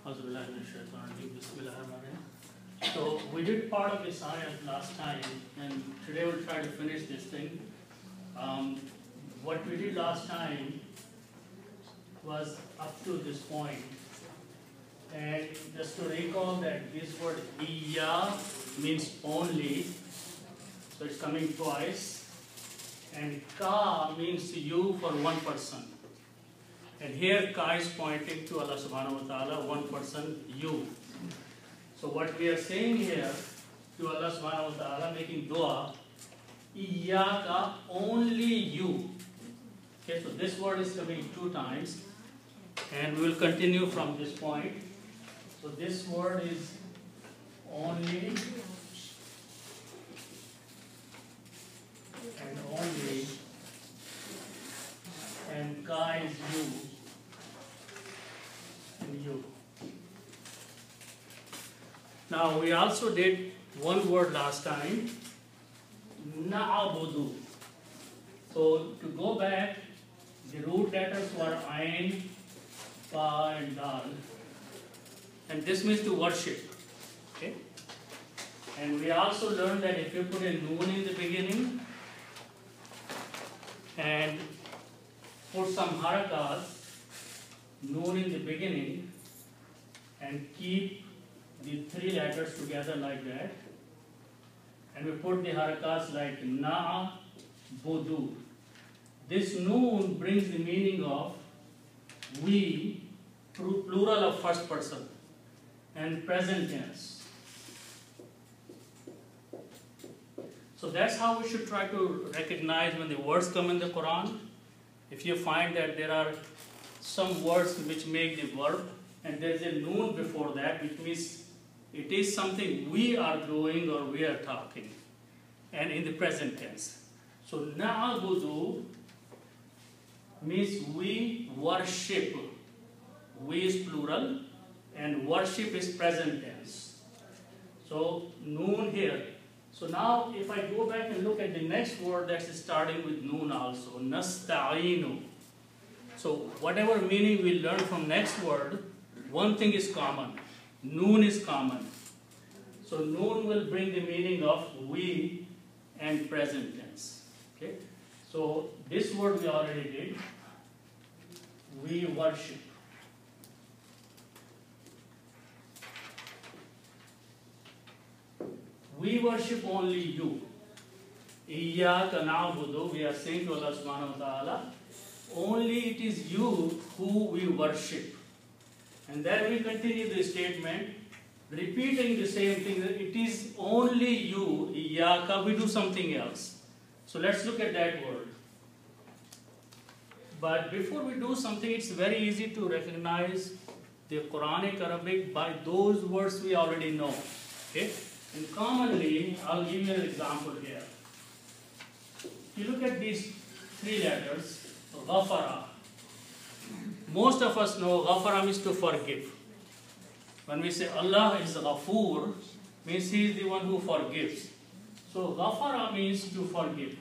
So we did part of this ayat last time, and today we'll try to finish this thing. What we did last time was up to this point. And just to recall that this word iya means only, so it's coming twice. And ka means you for one person. And here ka is pointing to Allah subhanahu wa ta'ala, one person, you. So what we are saying here to Allah subhanahu wa ta'ala, making dua, iyyaka, only you. Okay, so this word is coming 2 times. And we will continue from this point. So this word is only and only, and ka is you and you. Now we also did one word last time, na'budu. So to go back, the root letters were ayn, fa and dal. And this means to worship. Okay? And we also learned that if you put a noon in the beginning and put some harakas, noon in the beginning, and keep the 3 letters together like that, and we put the harakas like na, budu. This noon brings the meaning of we, plural of first person, and present tense. So that's how we should try to recognize when the words come in the Quran. If you find that there are some words which make the verb and there is a noon before that, which means it is something we are doing or we are talking, and in the present tense. So na'budu means we worship. We is plural and worship is present tense. So noon here. So now if I go back and look at the next word that's starting with noon also, nasta'inu. So whatever meaning we learn from next word, one thing is common. Noon is common. So noon will bring the meaning of we and present tense. Okay? So this word we already did. We worship. We worship only you. Iyyaka na'budu, we are saying to Allah subhanahu wa ta'ala, only it is you who we worship. And then we continue the statement, repeating the same thing, that it is only you, iyyaka, we do something else. So let's look at that word. But before we do something, it's very easy to recognize the Quranic Arabic by those words we already know. Okay? And commonly, I'll give you an example here. If you look at these 3 letters, ghafara. Most of us know ghafara means to forgive. When we say Allah is Ghafoor, means He is the one who forgives. So ghafara means to forgive.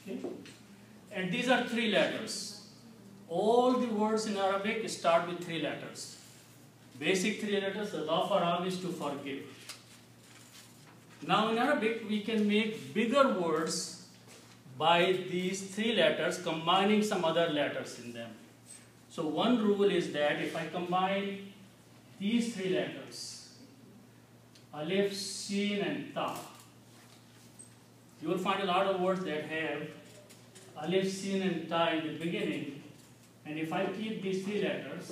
Okay? And these are 3 letters. All the words in Arabic start with 3 letters. Basic 3 letters, ghafara means to forgive. Now in Arabic, we can make bigger words by these 3 letters, combining some other letters in them. So one rule is that if I combine these 3 letters, alif, sin and ta, you will find a lot of words that have alif, sin and ta in the beginning. And if I keep these 3 letters,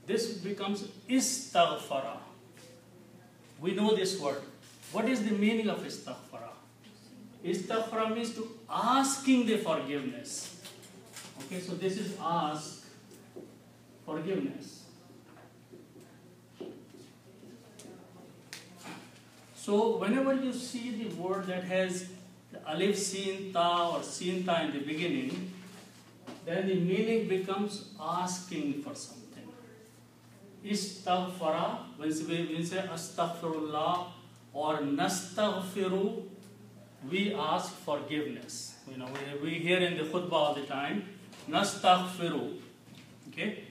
this becomes istaghfara. We know this word. What is the meaning of istaghfara? Istaghfara means to asking the forgiveness. Okay, so this is ask forgiveness. So whenever you see the word that has the alif, sin, ta or sin, ta in the beginning, then the meaning becomes asking for something. Istaghfara, when we say astaghfirullah or nastaghfiru, we ask forgiveness. You know, we hear in the khutbah all the time, nastaghfiru. Okay?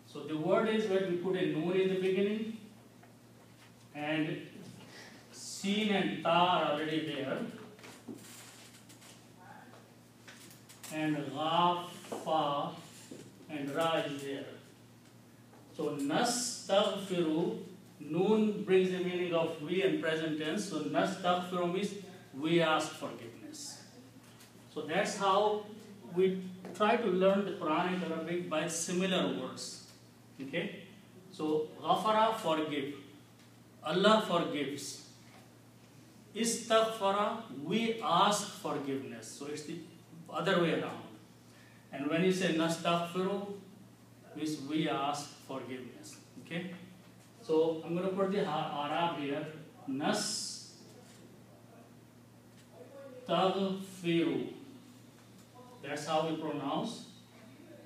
So the word is when we put a noon in the beginning, and Seen and Ta are already there, and Ra, Fa, and Ra is there. So nastaghfiru, noon brings the meaning of we in present tense. So nastaghfiru means we ask forgiveness. So that's how we try to learn the Quranic Arabic by similar words. Okay? So ghafara, forgive. Allah forgives. Istaghfara, we ask forgiveness. So it's the other way around. And when you say nastaghfiru, means we ask forgiveness. Okay? So I'm going to put the Arab here. Nastaghfiru. That's how we pronounce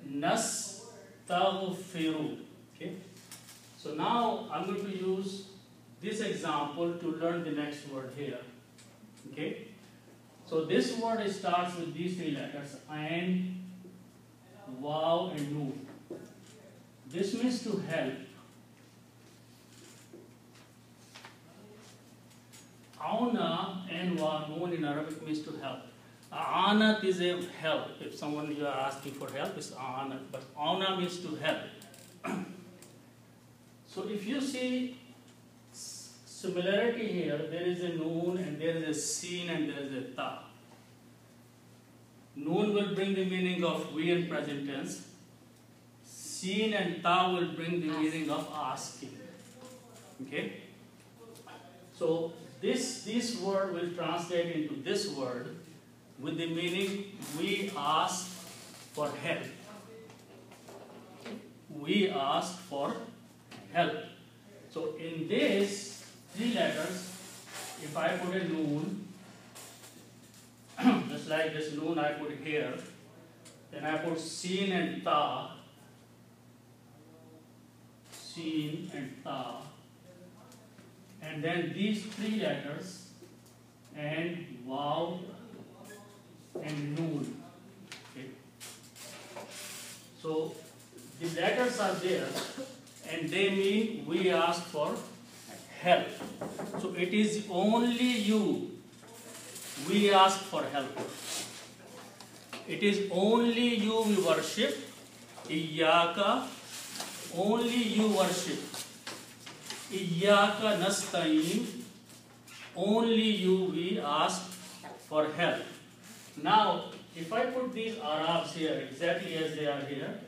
nastaghfiru. Okay? So now I'm going to use this example to learn the next word here. Okay? So this word starts with these three letters, Ain, Waw, and Noon. This means to help. Auna and Waw, Noon in Arabic means to help. Aanat is a help. If someone you are asking for help, it's aanat. But auna means to help. So if you see similarity here, there is a noon and there is a seen and there is a ta. Noon will bring the meaning of we in present tense. Seen and ta will bring the meaning of asking. Okay? So this word will translate into this word with the meaning we ask for help. We ask for help. So in this three letters, if I put a noon, just like this noon I put here, then I put seen and ta, seen and ta, and then these three letters, and waw and noon. Okay. So the letters are there, and they mean we ask for help. So it is only you we ask for help. It is only you we worship. Iyyaka, only you worship. Iyyaka nasta'in, only you we ask for help. Now, if I put these Arabs here exactly as they are here,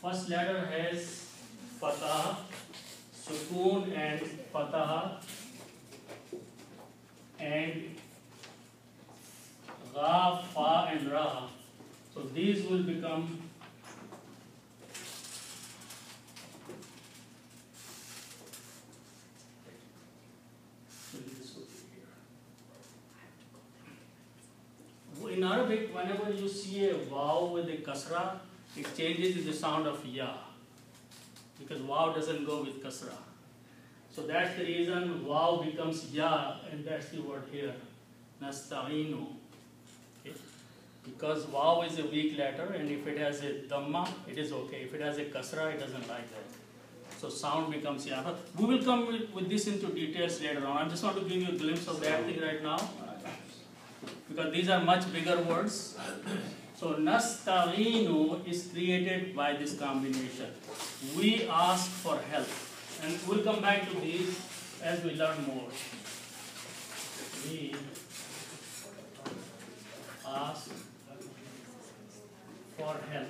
first letter has fatah, sukoon and fatah, and Ra, Fa and Ra. So these will become in Arabic, whenever you see a waw with a kasra, it changes the sound of ya, because waw doesn't go with kasra. So that's the reason waw becomes ya, and that's the word here, nasta'inu. Okay? Because waw is a weak letter, and if it has a dhamma, it is okay. If it has a kasra, it doesn't like that. So sound becomes ya. But we will come with this into details later on. I just want to give you a glimpse of that thing right now, because these are much bigger words. So nasta'inu is created by this combination. We ask for help. And we'll come back to these as we learn more. We ask for help.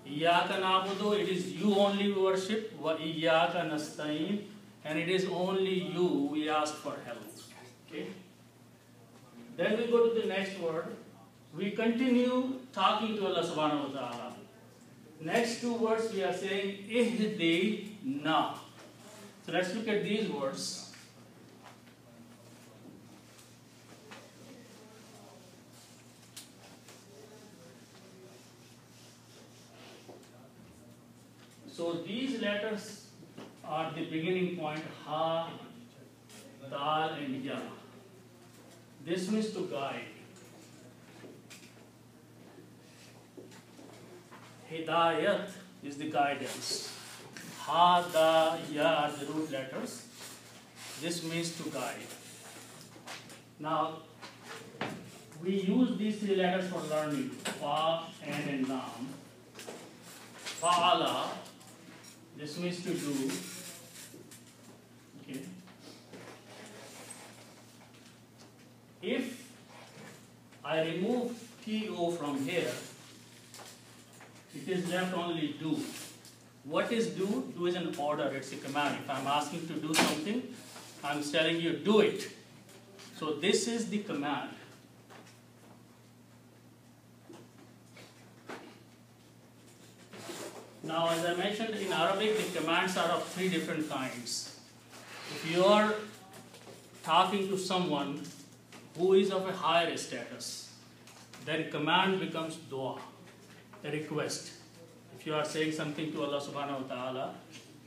Iyyaka na'budu, it is you only we worship. Wa iyyaka nasta'in, and it is only you we ask for help. Okay? Then we go to the next word. We continue talking to Allah subhanahu wa ta'ala. Next two words we are saying ihdina. So let's look at these words. So these letters are the beginning point, ha, dal and ya. This means to guide. Hidayat is the guidance. Ha, da, ya are the root letters. This means to guide. Now, we use these three letters for learning. Fa, an, and lam. Fa'ala, this means to do. Okay. If I remove to from here, it is left only do. What is do? Do is an order, it's a command. If I'm asking to do something, I'm telling you do it. So this is the command. Now, as I mentioned, in Arabic, the commands are of three different kinds. If you are talking to someone who is of a higher status, then command becomes dua, a request. If you are saying something to Allah subhanahu wa ta'ala,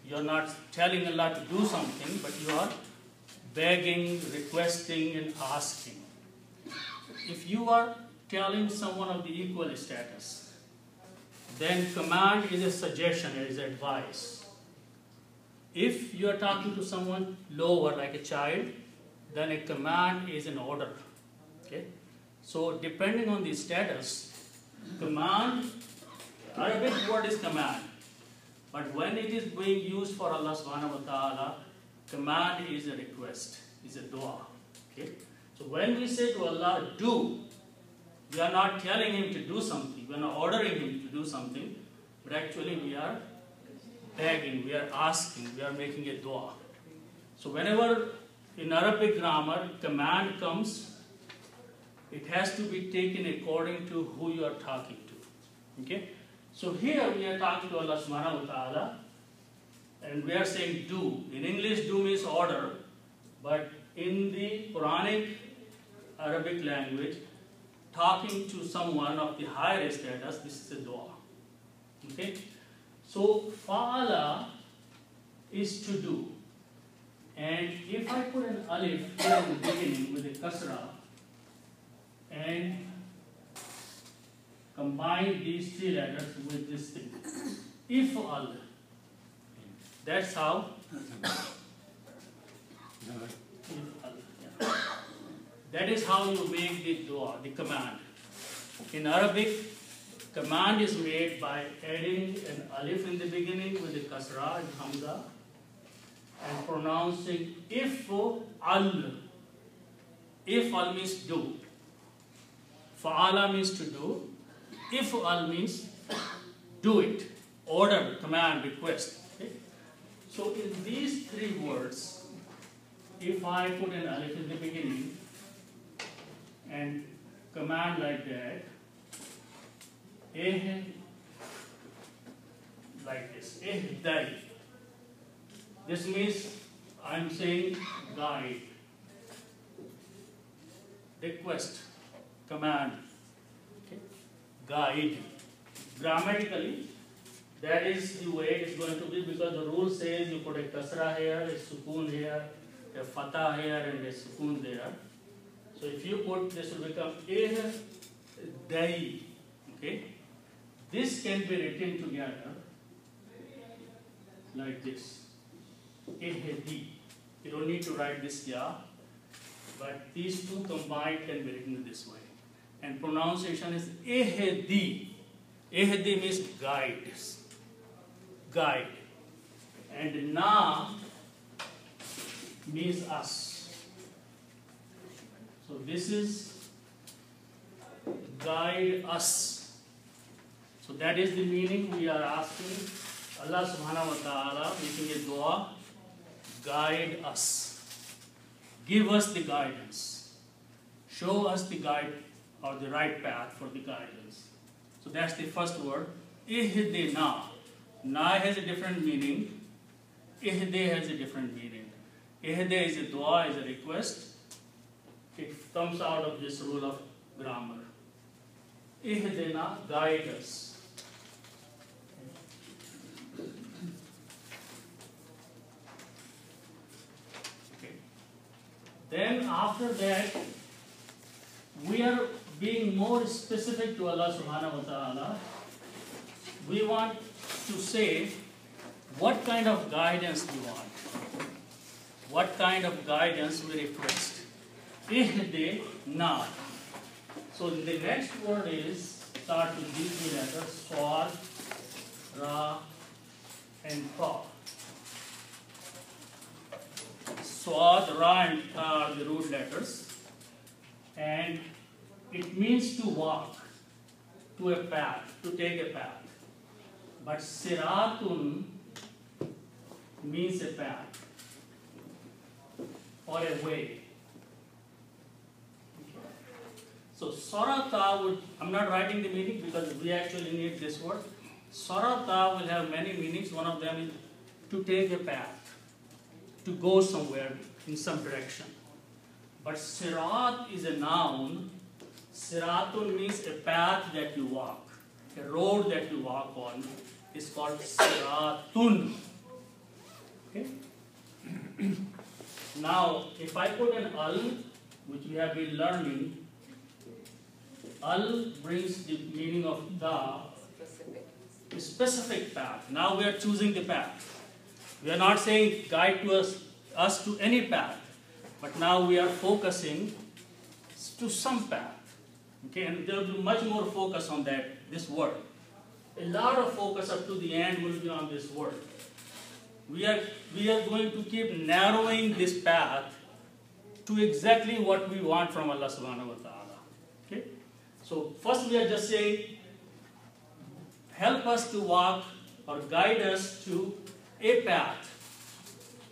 you are not telling Allah to do something, but you are begging, requesting, and asking. If you are telling someone of the equal status, then command is a suggestion, is advice. If you are talking to someone lower, like a child, then a command is an order. Okay? So depending on the status, command, Arabic word is command. But when it is being used for Allah subhanahu wa ta'ala, command is a request, is a dua. Okay? So when we say to Allah, do, we are not telling Him to do something, we are not ordering Him to do something, but actually we are begging, we are asking, we are making a dua. So whenever in Arabic grammar command comes, it has to be taken according to who you are talking to. Okay? So here we are talking to Allah subhanahu wa ta'ala, and we are saying do. In English, do means order, but in the Quranic Arabic language, talking to someone of the higher status, this is a dua. Okay? So fa'ala is to do. And if I put an alif here in the beginning with a kasra and combine these three letters with this thing, if al, that's how. That is how you make the dua, the command. In Arabic, command is made by adding an alif in the beginning with the kasra and hamza and pronouncing if al. If al means do. Fa'ala means to do. If al means do it. Order, command, request. Okay? So in these three words, if I put an alif in the beginning and command like that, like this, ihdai. This means I'm saying guide, request, command, okay? Guide. Grammatically, that is the way it is going to be, because the rule says you put a kasra here, a sukoon here, a fatah here, and a sukoon there. So if you put, this will become ihdai. Okay? This can be written together like this. Ihdi. You don't need to write this ya, but these two combined can be written this way. And pronunciation is ihdi. Ihdi means guide. Guide. And na means us. So this is guide us. So that is the meaning we are asking Allah subhanahu wa ta'ala, making a dua, guide us. Give us the guidance. Show us the guide or the right path for the guidance. So that's the first word. Ihdina. Na has a different meaning. Ihde has a different meaning. Ihde is a dua, is a request. It comes out of this rule of grammar. Ihdina, guide us. Then after that, we are being more specific to Allah subhanahu wa ta'ala we want to say what kind of guidance we want. What kind of guidance we request. Ihdina. So the next word is start with these three letters, Swad, Ra, and Ta. Swad, Ra, and Ta are the root letters, and it means to walk, to a path, to take a path. But Siratun means a path or a way. So Sarata would, I'm not writing the meaning because we actually need this word. Sarata will have many meanings. One of them is to take a path, to go somewhere in some direction. But Sirat is a noun. Siratun means a path that you walk, a road that you walk on is called Siratun. Okay? Now, if I put an al, which we have been learning, al brings the meaning of the specific path. Now we are choosing the path. We are not saying guide to us to any path, but now we are focusing to some path. Okay, and there will be much more focus on this word. A lot of focus up to the end will be on this word. We are going to keep narrowing this path to exactly what we want from Allah subhanahu wa ta'ala. Okay? So first we are just saying, help us to walk or guide us to a path,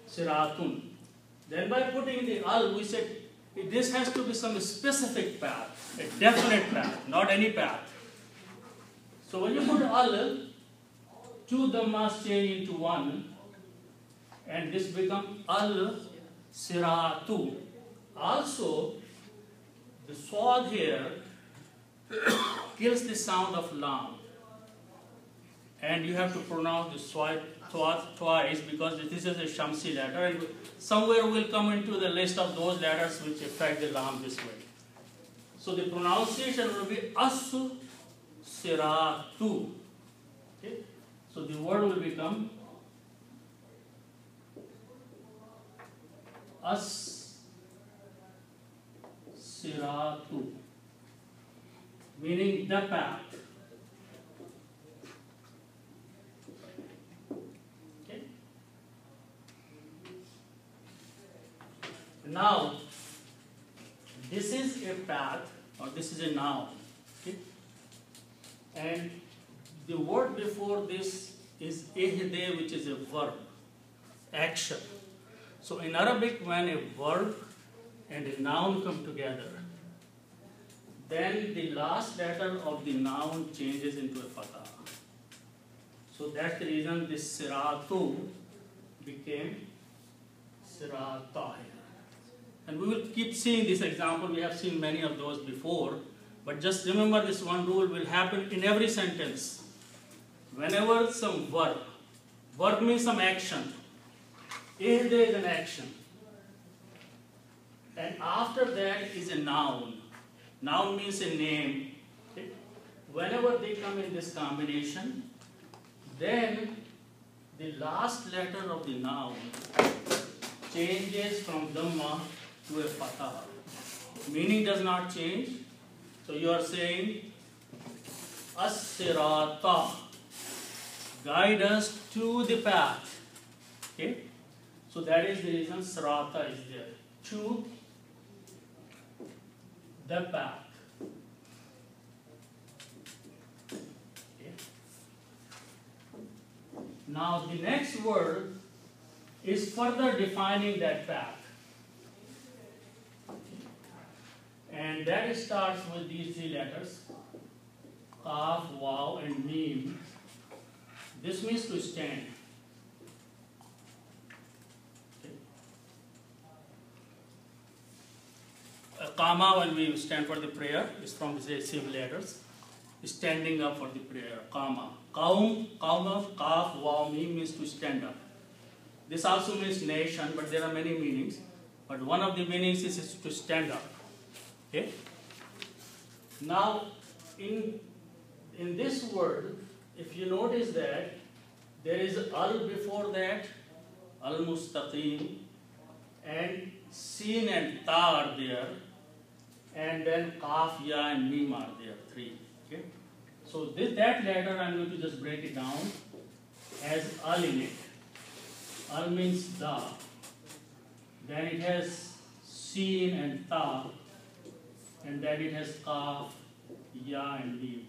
Siratun. Then by putting the al, we said this has to be some specific path, a definite path, not any path. So when you put al, two dhammas change into one, and this becomes al siratu. Also, the swad here kills the sound of lam, and you have to pronounce the swad twice because this is a shamsi letter, and somewhere will come into the list of those letters which affect the lam this way. So the pronunciation will be as siratu. Okay? So the word will become as siratu, meaning the path. Okay? Now, this is a path, or this is a noun. Okay? And the word before this is ihde, which is a verb, action. So in Arabic, when a verb and a noun come together, then the last letter of the noun changes into a fatha. So that's the reason this siratu became sirata. And we will keep seeing this example. We have seen many of those before. But just remember, this one rule will happen in every sentence. Whenever some verb means some action. Ihde is an action. And after that is a noun. Noun means a name. Okay? Whenever they come in this combination, then the last letter of the noun changes from dhamma to a fatha. Meaning does not change. So you are saying, as-sirata, guide us to the path. Okay? So that is the reason sirata is there. To the path. Okay. Now the next word is further defining that path. And that starts with these three letters, Qaf, Waw, and Mim. This means to stand. Qama, when we stand for the prayer, is from the same letters. Standing up for the prayer, Qama. Qaum, Qaf, Waw, Mim means to stand up. This also means nation, but there are many meanings. But one of the meanings is to stand up. Okay? Now, in this word, if you notice that there is al before that, al mustaqim, and sin and ta are there, and then kaf, ya, and mim are there, 3. Okay? So that letter I'm going to just break it down as al in it. Al means da. Then it has sin and ta, and then it has kaf, ya, and mim.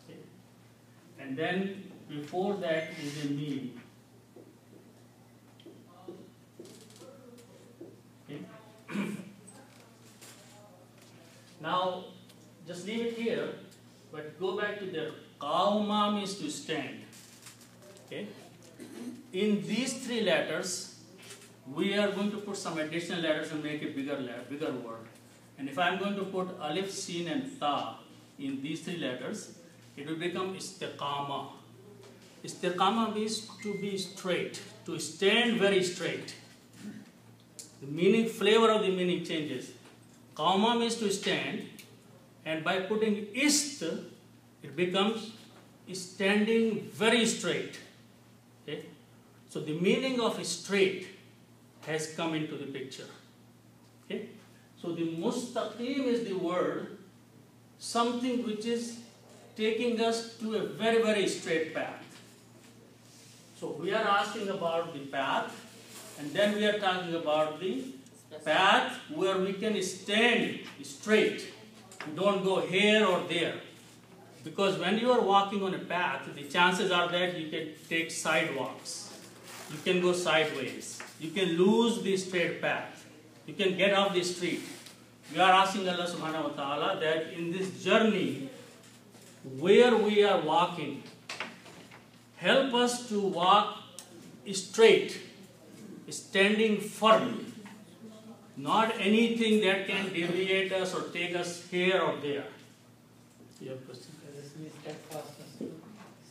Okay? And then before that is a mim. Okay? Now, just leave it here, but go back to the qauma means to stand. Okay? In these 3 letters, we are going to put some additional letters and make a bigger word. And if I am going to put alif, sin, and ta in these 3 letters, it will become istiqama. Istiqama means to be straight, to stand very straight. The meaning, flavor of the meaning changes. Qama means to stand, and by putting ist, it becomes standing very straight. Okay? So the meaning of straight has come into the picture. Okay? So the mustaqim is the word, something which is taking us to a very, very straight path. So we are asking about the path, and then we are talking about the path where we can stand straight. We don't go here or there. Because when you are walking on a path, the chances are that you can take sidewalks. You can go sideways. You can lose the straight path. You can get off the street. We are asking Allah subhanahu wa ta'ala that in this journey where we are walking, help us to walk straight, standing firm. Not anything that can deviate us or take us here or there. You have question?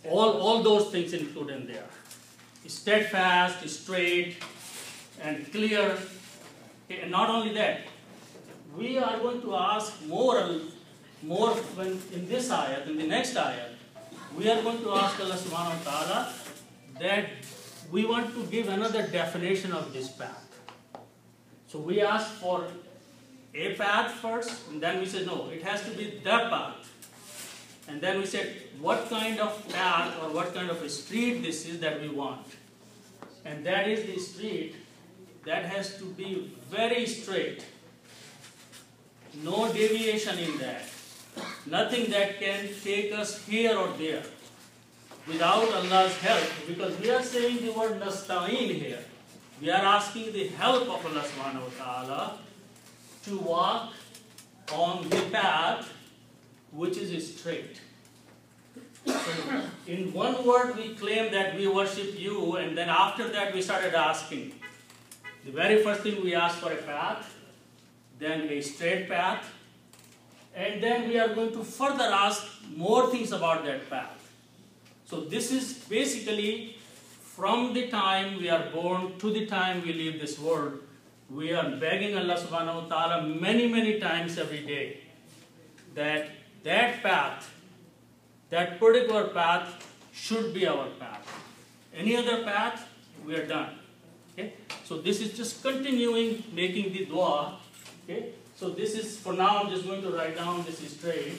All those things included in there. Steadfast, straight, and clear. Okay, and not only that, we are going to ask more when in this ayat, in the next ayat, we are going to ask Allah subhanahu wa ta'ala that we want to give another definition of this path. So we ask for a path first, and then we said, no, it has to be the path. And then we said, what kind of path or what kind of a street this is that we want. And that is the street that has to be very straight. No deviation in that. Nothing that can take us here or there without Allah's help. Because we are saying the word nasta'in here. We are asking the help of Allah subhanahu wa ta'ala to walk on the path which is straight. So in one word we claim that we worship you, and then after that we started asking. The very first thing we asked for a path, then a straight path, and then we are going to further ask more things about that path. So this is basically from the time we are born to the time we leave this world, we are begging Allah subhanahu wa ta'ala many times every day that path, that particular path should be our path. Any other path, we are done. Okay? So this is just continuing making the dua. Okay? So this is, for now I'm just going to write down this straight.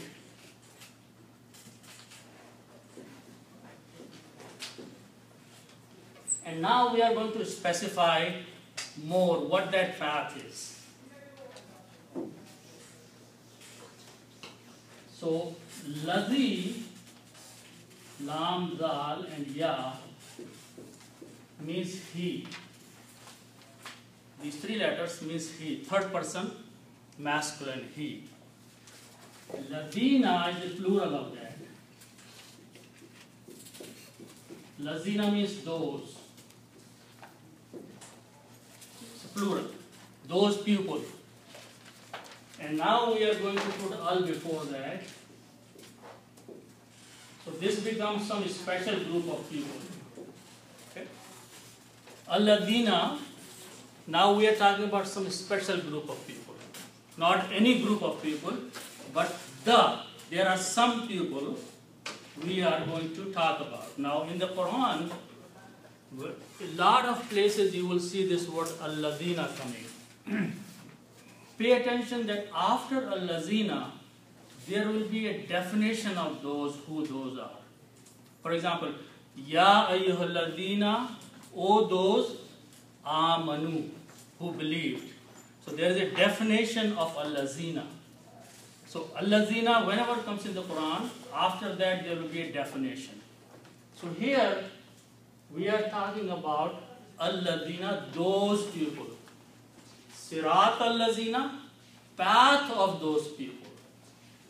And now we are going to specify more what that path is. So, ladhi, lam, dal, and ya means he. These 3 letters means he. Third person, masculine, he. Ladina is the plural of that. Lazina means those. Plural, those people. And now we are going to put al before that. So this becomes some special group of people. Okay? Alladina, now we are talking about some special group of people. Not any group of people, but there are some people we are going to talk about. Now in the Quran, a lot of places you will see this word al-ladina coming. Pay attention that after al-lazina, there will be a definition of those who those are. For example, Ya ayyuhalladina, O those amanu, who believed. So there is a definition of al-lazina. So al-lazina, whenever it comes in the Quran, after that there will be a definition. So here we are talking about al-ladina, those people. Sirat al-lazina, path of those people.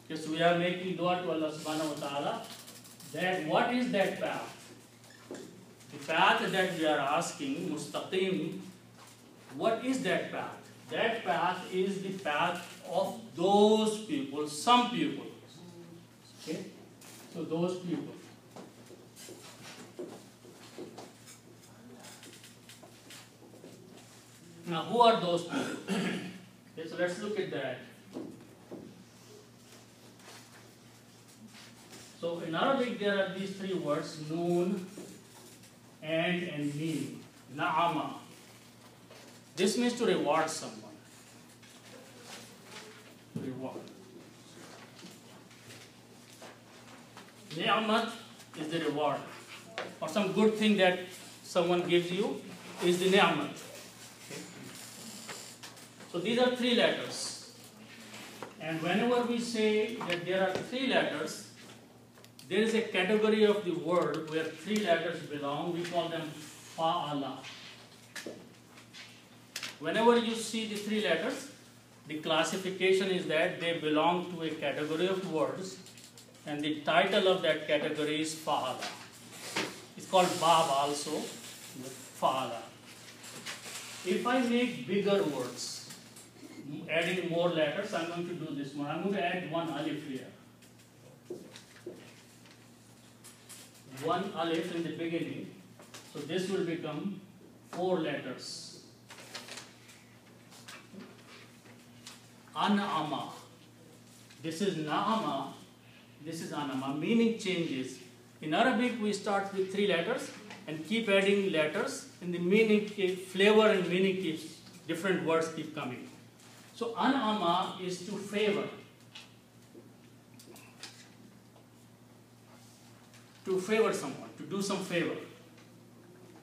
Yes, we are making dua to Allah subhanahu wa ta'ala that what is that path? The path that we are asking, mustaqim, what is that path? That path is the path of those people, some people. Okay? So those people. Now, who are those people? Okay, so let's look at that. So in Arabic, there are these three words: noon, and mim. Na'ama. This means to reward someone. Reward. Ni'mat is the reward, or some good thing that someone gives you is the ni'mat. Okay. So these are three letters. And whenever we say that there are three letters, there is a category of the word where three letters belong. We call them fa'ala. Whenever you see the three letters, the classification is that they belong to a category of words, and the title of that category is fa'ala. It's called bab also, fa'ala. If I make bigger words, adding more letters, I'm going to do this one. I'm going to add one alif here. One alif in the beginning. So this will become 4 letters. An'ama. This is na'ama. This is an'ama. Meaning changes. In Arabic, we start with 3 letters and keep adding letters, and the meaning, flavor and meaning keeps, different words keep coming. So an'ama is to favor. To favor someone, to do some favor.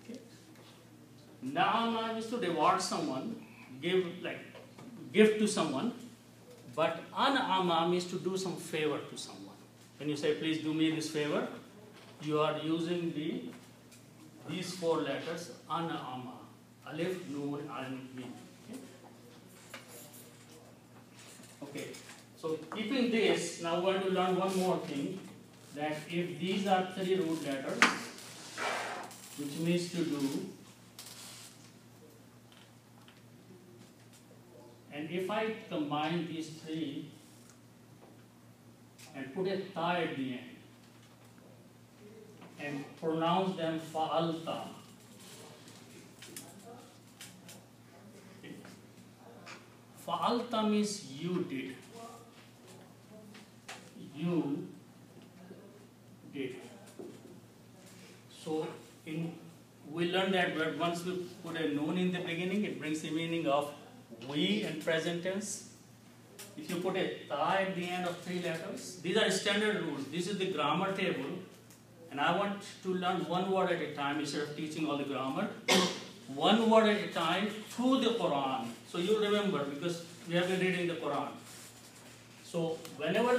Okay. Na'ama is to reward someone, give like gift to someone, but an'ama means to do some favor to someone. When you say, please do me this favor, you are using these 4 letters, an'ama, alif, noon, ain, mim. Okay, so keeping this, now we're going to learn one more thing, that if these are 3 root letters, which means to do, and if I combine these 3 and put a ta at the end and pronounce them fa'alta, fa'alta means you did. You did. So we learned that once we put a noon in the beginning, it brings the meaning of we in present tense. If you put a ta at the end of 3 letters, these are standard rules. This is the grammar table, and I want to learn one word at a time instead of teaching all the grammar. One word at a time through the Quran. So you remember, because we have been reading the Quran. So whenever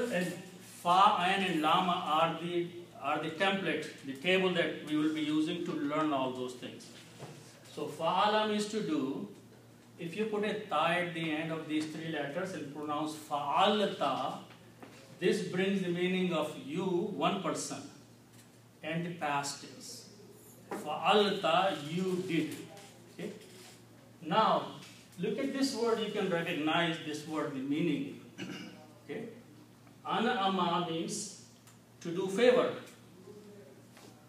fa, ain, and lama are the template, the table that we will be using to learn all those things. So fa'ala means to do. If you put a ta at the end of these 3 letters and pronounce fa'alta, this brings the meaning of you, one person, and the past tense. Fa'alta, you did. Okay? Now, look at this word, you can recognize this word, the meaning. Okay? An'ama means to do favor.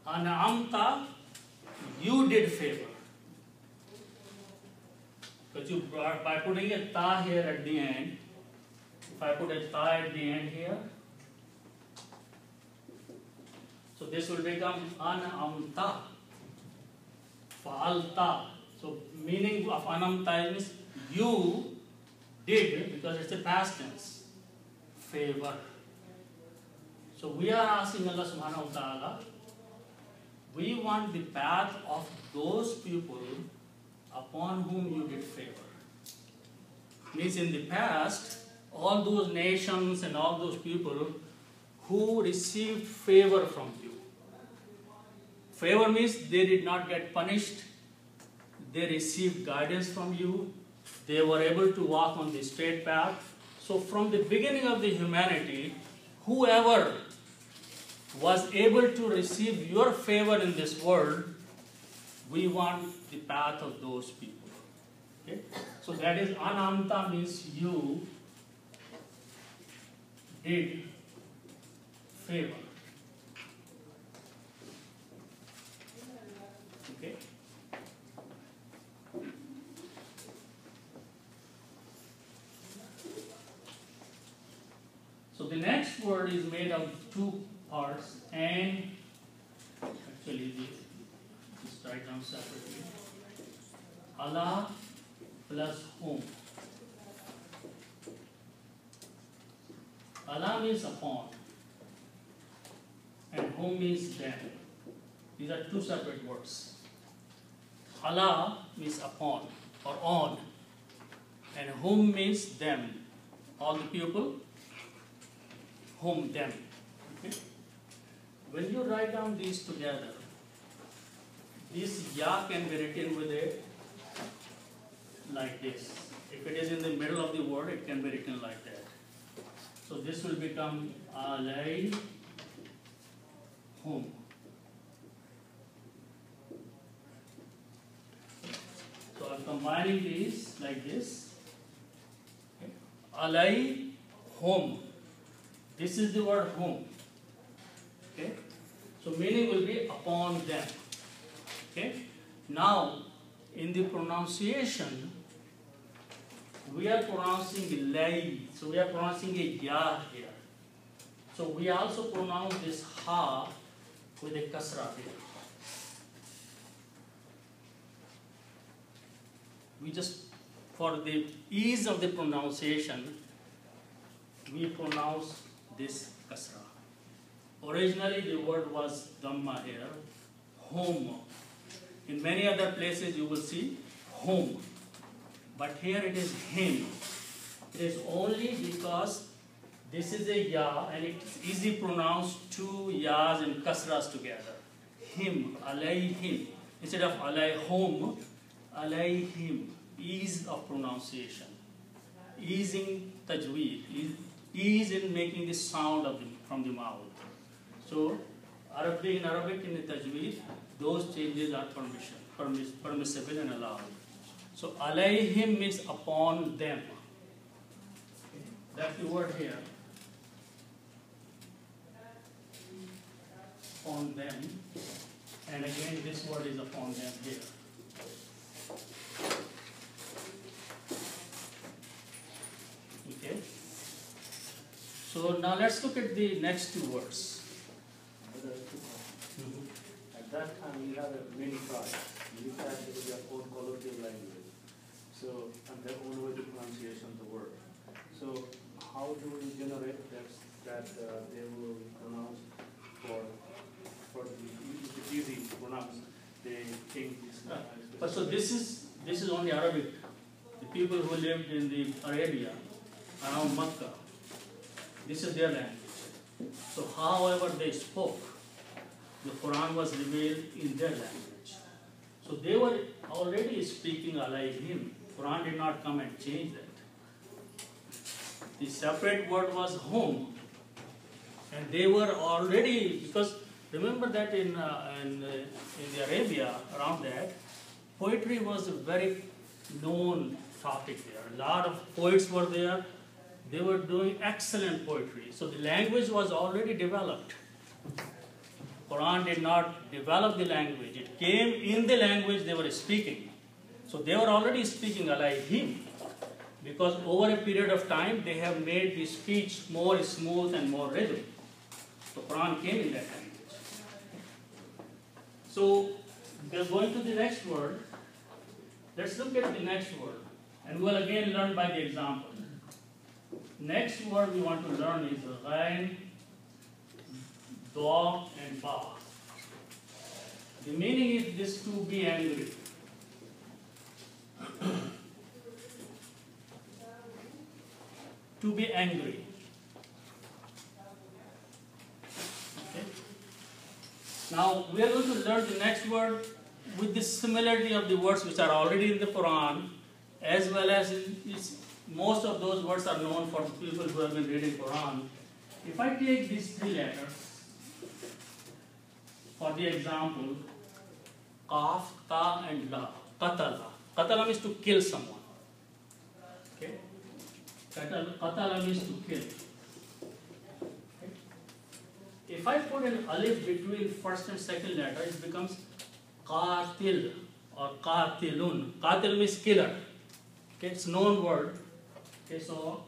An'amta, you did favor. Because by putting a ta here at the end, if I put a ta at the end here, So this will become anamta, fa'alta. So meaning of anamta means you did, because it's a past tense, favor. So we are asking Allah subhanahu wa ta'ala, we want the path of those people upon whom you did favor. Means in the past, all those nations and all those people who received favor from you. Favor means they did not get punished, they received guidance from you, they were able to walk on the straight path. So from the beginning of the humanity, whoever was able to receive your favor in this world, we want the path of those people. Okay? So that is anamta, means you did favor. Okay? So the next word is made of two parts, and actually just write down separately. Allah plus whom. Allah means upon, and whom means them. These are two separate words. Allah means upon or on, and whom means them. All the people, whom, them. Okay? When you write down these together, this ya can be written with a like this. If it is in the middle of the word, it can be written like that. So this will become alay whom. So I'm combining these like this. Okay. Alay whom. This is the word whom. Okay. So meaning will be upon them. Okay. Now in the pronunciation, we are pronouncing lay. So we are pronouncing a ya here. So we also pronounce this ha with a kasra here. We just, for the ease of the pronunciation, we pronounce this kasra. Originally the word was dhamma here, home. In many other places you will see home, but here it is him. It is only because this is a ya and it is easy pronounced two yas and kasras together. Him, alayhim. Instead of alayhum, alayhim. Ease of pronunciation. Easing tajweed. Ease in making the sound of from the mouth. So in Arabic in the tajweed, those changes are permissible and allowed. So alayhim means upon them. That's the word here. On them. And again this word is upon them here. Okay. So now let's look at the next two words. At that time, we have many tribes. Each tribe has their own colloquial language, so and their own way to pronunciation of the word. So, how do we generate that they will pronounce for the it's easy to pronounce? They take this. So this is only Arabic. The people who lived in the Arabia around Makkah, this is their language. So, however they spoke, the Quran was revealed in their language. So they were already speaking alayhim. Quran did not come and change that. The separate word was whom. And they were already, because remember that in the Arabia around that, poetry was a very known topic there. A lot of poets were there. They were doing excellent poetry. So the language was already developed. Quran did not develop the language. It came in the language they were speaking. So they were already speaking alayhim, because over a period of time they have made the speech more smooth and more rhythmic. So Quran came in that language. So we are going to the next word. Let's look at the next word. And we'll again learn by the example. Next word we want to learn is ghain, da, and ba. The meaning is this: to be angry. To be angry. Okay. Now we are going to learn the next word with the similarity of the words which are already in the Quran, as well as most of those words are known for people who have been reading Quran. If I take these three letters for the example, Qaf, Ta, and La, Qatala. Qatala means to kill someone. Okay? Qatala means to kill. Okay? If I put an alif between first and second letter, it becomes Qatil or Qatilun. Qatil means killer. Okay, it's a known word. Okay, so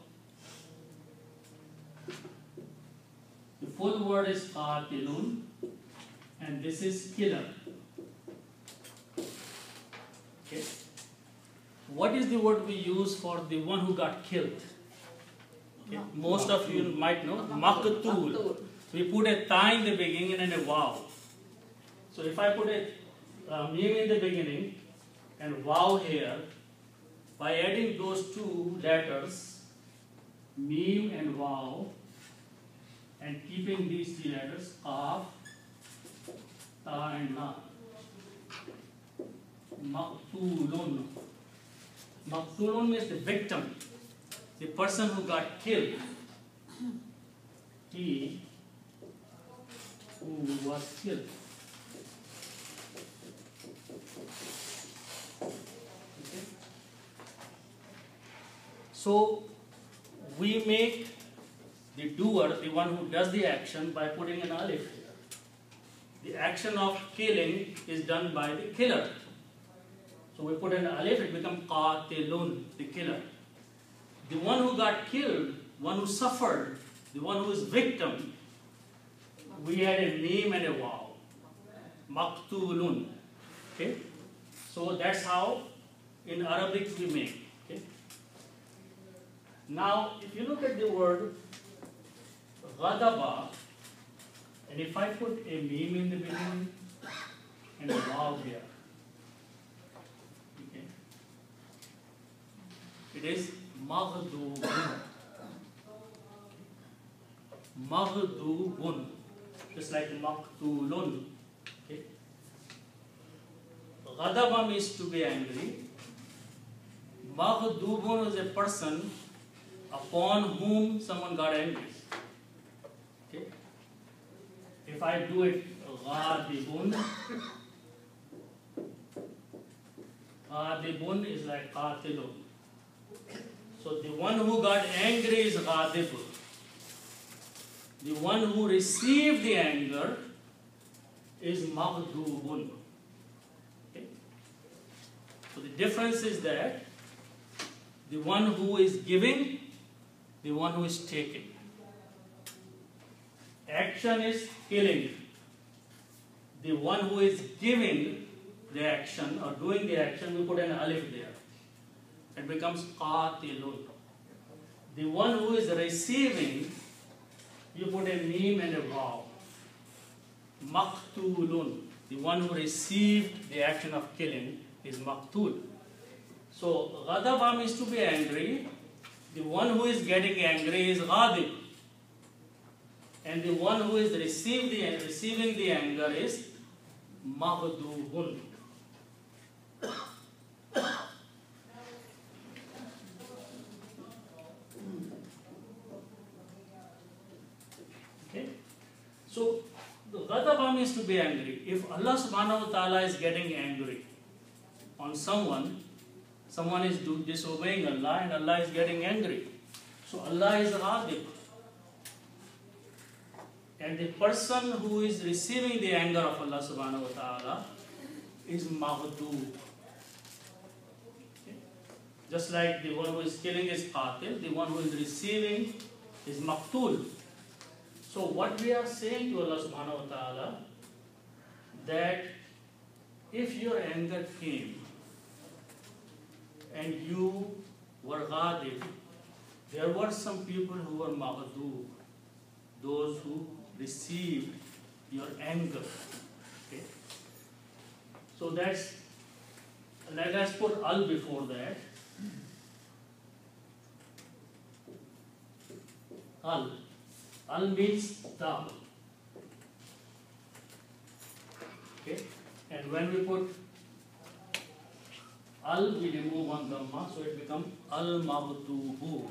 the full word is Qatilun, and this is killer. Okay. What is the word we use for the one who got killed? Okay. Most of you might know, Maqtul. We put a ta in the beginning and a waw. So if I put a mim in the beginning and waw here, by adding those two letters, mim and waw, and keeping these three letters, qaf, ta, and la, Maqtulun. Maqtulun means the victim, the person who got killed. He who was killed. Okay. So we make the doer, the one who does the action, by putting an alif here. The action of killing is done by the killer. So we put an alif, it becomes qatilun, the killer. The one who got killed, one who suffered, the one who is victim, we had a mim and a waw. Maqtulun. Okay? So that's how in Arabic we make. Okay? Now, if you look at the word ghadaba, and if I put a mim in the beginning and a waw here, it is maghdubun. Maghdubun. Just like maqtulun. Okay. Ghadaba means to be angry. Maghdubun is a person upon whom someone got angry. Okay. If I do it ghadibun, ghadibun is like qatilun. So the one who got angry is ghadib. The one who received the anger is maghdubun. Okay? So the difference is that the one who is giving, the one who is taking. Action is killing. The one who is giving the action or doing the action, we put an alif there. It becomes qatilun. The one who is receiving, you put a mim and a waw. Maqtulun. The one who received the action of killing is maqtul. So ghadaba means to be angry. The one who is getting angry is ghadib. And the one who is receiving the anger is maghdubun. So, the ghadaba means to be angry. If Allah subhanahu wa ta'ala is getting angry on someone, someone is disobeying Allah and Allah is getting angry. So Allah is ghadib. And the person who is receiving the anger of Allah subhanahu wa ta'ala is maghdub. Okay? Just like the one who is killing is qatil, the one who is receiving is maqtul. So what we are saying to Allah subhanahu wa ta'ala, that if your anger came and you were ghadib, there were some people who were maghdub, those who received your anger. Okay? So that's, let's put al before that. Al. Al means the. Okay? And when we put al, we remove one dhamma, so it becomes al-maghdubu.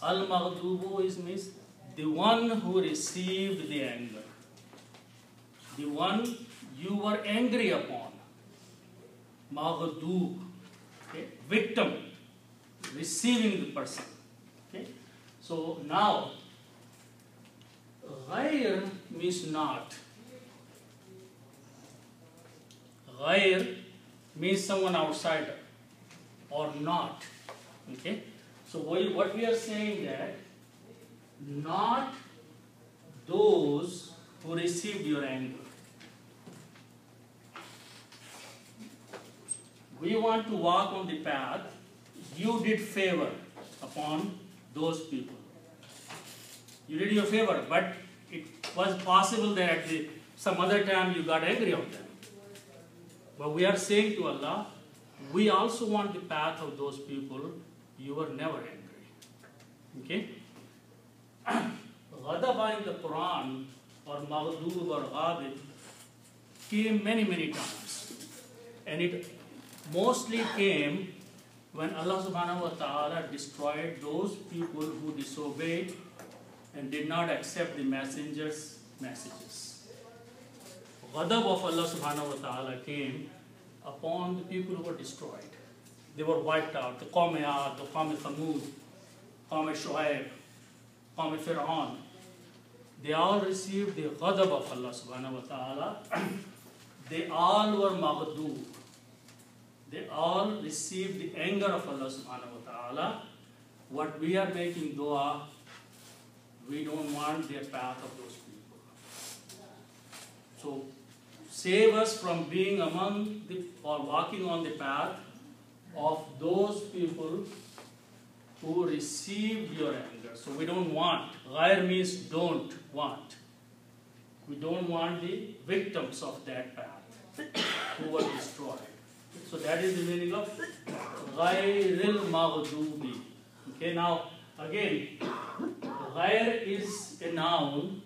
Al-maghdubu means the one who received the anger. The one you were angry upon. Maghdub. Okay? Victim. Receiving the person. Okay? So now, ghair means not. Ghair means someone outsider or not. Okay? So what we are saying that not those who received your anger. We want to walk on the path. You did favor upon those people. You did your favor, but it was possible that at some other time you got angry on them. But we are saying to Allah, we also want the path of those people. You were never angry. Okay? Ghadaba in the Quran, or maghdub or ghadib, came many, many times. And it mostly came when Allah subhanahu wa ta'ala destroyed those people who disobeyed and did not accept the messenger's messages. Ghadab of Allah subhanahu wa ta'ala came upon the people who were destroyed. They were wiped out. The Qawm Ad, the Qawm Thamud, Qawm Shu'aib, Qawm Fir'aun. They all received the ghadab of Allah subhanahu wa ta'ala. They all were maghdub. They all received the anger of Allah subhanahu wa ta'ala. What we are making dua, we don't want the path of those people. So save us from being among the, or walking on the path of those people who received your anger. So we don't want. Ghair means don't want. We don't want the victims of that path who were destroyed. So that is the meaning of ghairil maghdubi. Okay, now again, ghair is a noun,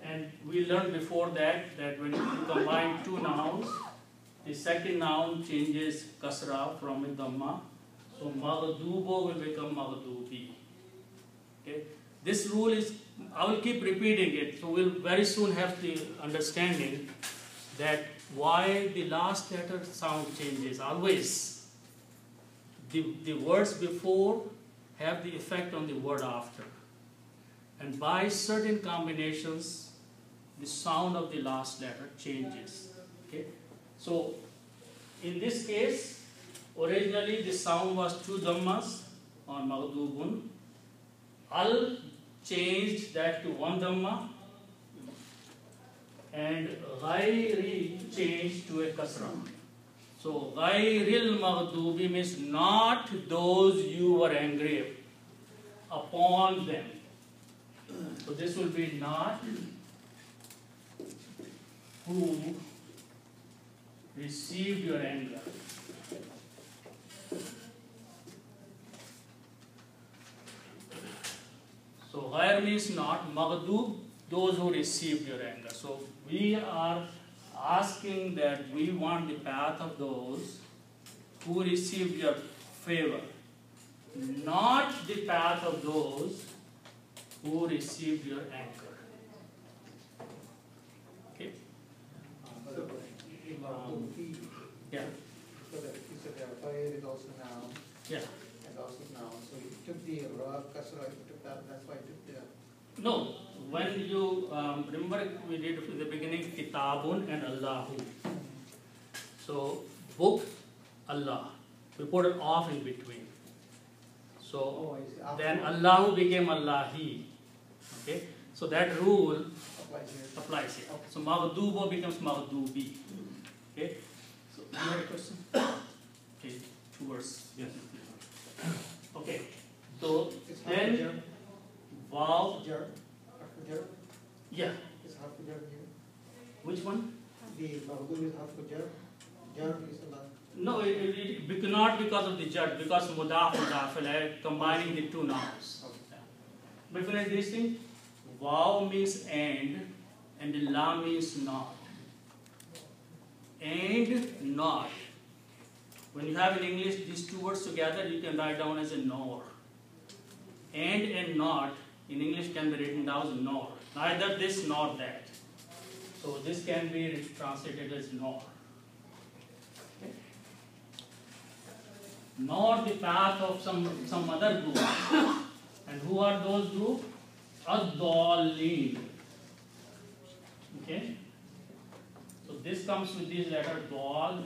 and we learned before that when you combine two nouns, the second noun changes kasra from a dhamma. So maghdubo will become maghdubi. Okay, this rule is, I will keep repeating it, so we'll very soon have the understanding that why the last letter sound changes. Always the words before have the effect on the word after, and by certain combinations the sound of the last letter changes. Okay, so in this case originally the sound was two dhammas on maghdubun. Al changed that to one dhamma, and ghairi changed to a kasra. So ghairil maghdubi means not those you were angry upon them. So this will be not who received your anger. So ghair means not, maghdub those who received your anger. So we are asking that we want the path of those who received your favor, not the path of those who received your anger. Okay? Yeah. So that you said that fire is also noun. Yeah. And also noun. So you took the ra kasra, you took that, that's why you took the. No, when you remember we did in the beginning kitabun and Allahu. So book, Allah. We put it off in between. So then Allahu became Allahi. Okay? So that rule Applies here. applies here. So maghdubo becomes maghdubi. Okay, so you have a question? Okay, 2 words. Yes. Okay, so It's then half a jar, wow, jar, half a jar, yeah, it's half a jar here. which one? The Mahbub is half a jar, jar is a lot. No, not because of the judge, because mudaf mudaf combining the 2 nouns. But when this thing, wow means and the la means not. And not. When you have in English these 2 words together, you can write down as a nor. And not in English can be written down as nor. Neither this nor that. So this can be translated as nor. Okay. Nor the path of some other group. And who are those group? Ad-Dallin. Okay? So this comes with these letters Dal,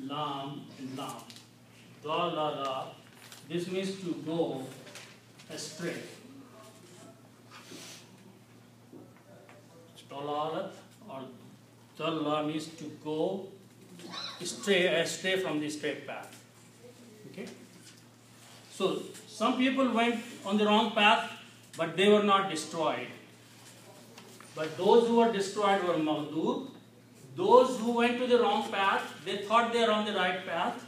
Lam, and Lam. Dal, La, La. This means to go astray. Dalalat or Dalla means to go astray from the straight path. Okay? So some people went on the wrong path, but they were not destroyed. But those who were destroyed were Maghdub. Those who went to the wrong path, they thought they are on the right path.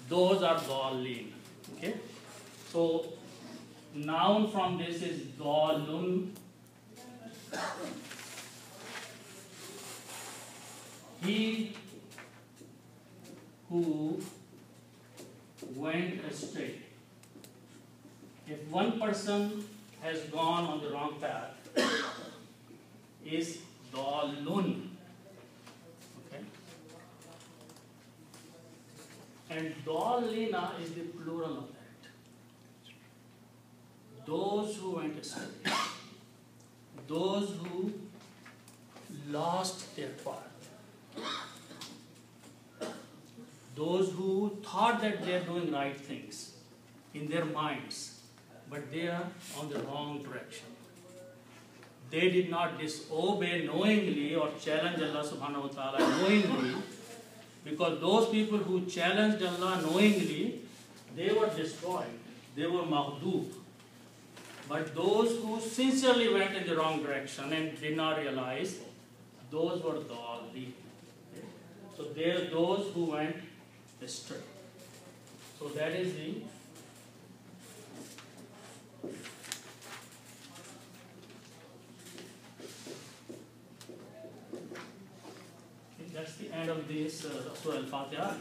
Those are Dallin. Okay? So noun from this is Dallun. He who went astray. If one person has gone on the wrong path, is Dallun. Okay? And Dallina is the plural of that. Those who went astray. Those who lost their path. Those who thought that they are doing right things in their minds, but they are on the wrong direction. They did not disobey knowingly or challenge Allah subhanahu wa ta'ala knowingly, because those people who challenged Allah knowingly, they were destroyed. They were maghdub. But those who sincerely went in the wrong direction and did not realize, those were dhalin. So they are those who went astray. So that is the that's the end of this Surah Al-Fatiha.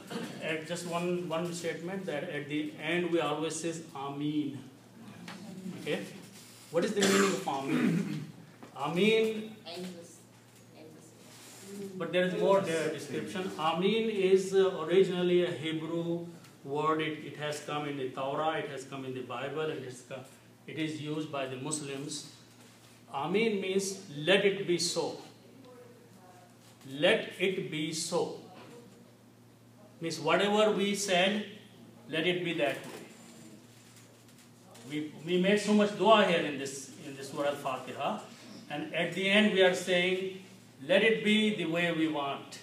At just one statement that at the end we always says Ameen. Okay? What is the meaning of Ameen? Ameen, but there is more description. Ameen is originally a Hebrew word. It has come in the Torah, it has come in the Bible, and it is used by the Muslims. Ameen means let it be so. Let it be so. Means whatever we said, let it be that way. We made so much dua here in this Surah Al-Fatiha, and at the end we are saying, let it be the way we want.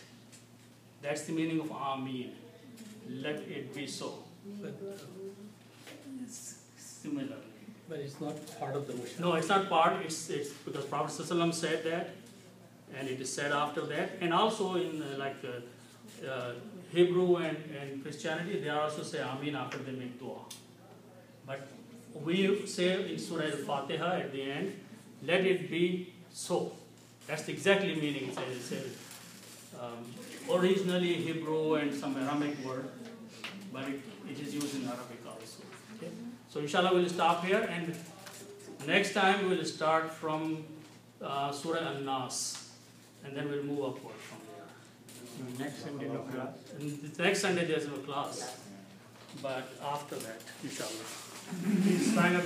That's the meaning of Ameen. Let it be so. But, Similarly. but it's not part of the mission. No, it's not part. It's because Prophet ﷺ said that, and it is said after that, and also in Hebrew and Christianity, they also say Ameen after they make dua. But we say in Surah Al-Fatiha at the end, let it be so. That's the exactly meaning. It's originally Hebrew and some Aramaic word, but it is used in Arabic also. Okay? So inshallah we'll stop here, and next time we'll start from Surah An-Nas, and then we'll move upward from there. Next Sunday no class. And the next Sunday there's no class, but after that, inshallah. Please sign up.